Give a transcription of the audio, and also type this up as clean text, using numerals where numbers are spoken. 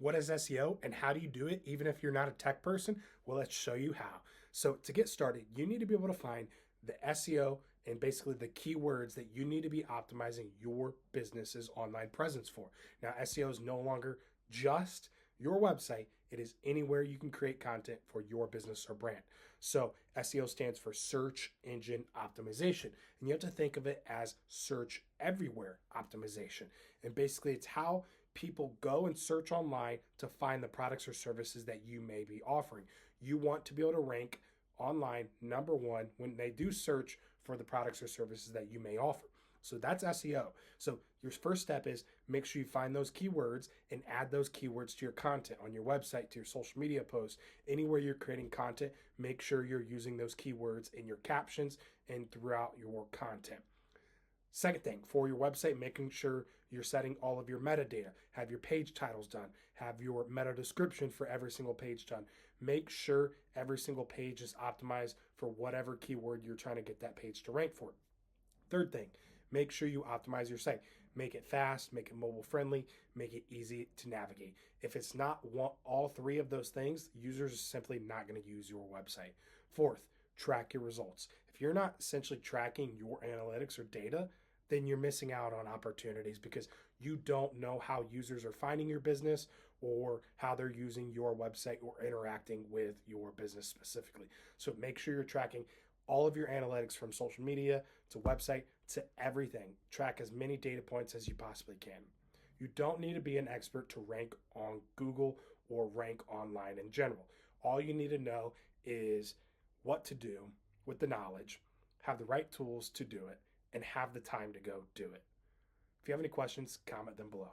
What is SEO and how do you do it even if you're not a tech person? Well, let's show you how. So to get started, you need to be able to find the SEO and basically the keywords that you need to be optimizing your business's online presence for. Now, SEO is no longer just your website, it is anywhere you can create content for your business or brand. So, SEO stands for search engine optimization, and you have to think of it as search everywhere optimization. And basically, it's how people go and search online to find the products or services that you may be offering. You want to be able to rank online number one when they do search for the products or services that you may offer. So that's SEO. So your first step is make sure you find those keywords and add those keywords to your content on your website, to your social media posts, anywhere you're creating content. Make sure you're using those keywords in your captions and throughout your content. Second thing, for your website, making sure you're setting all of your metadata, have your page titles done, have your meta description for every single page done. Make sure every single page is optimized for whatever keyword you're trying to get that page to rank for. Third thing, make sure you optimize your site. Make it fast, make it mobile friendly, make it easy to navigate. If it's not all three of those things, users are simply not going to use your website. Fourth, track your results. If you're not essentially tracking your analytics or data, then you're missing out on opportunities because you don't know how users are finding your business or how they're using your website or interacting with your business specifically. So make sure you're tracking all of your analytics from social media to website to everything. Track as many data points as you possibly can. You don't need to be an expert to rank on Google or rank online in general. All you need to know is what to do with the knowledge, have the right tools to do it, and have the time to go do it. If you have any questions, comment them below.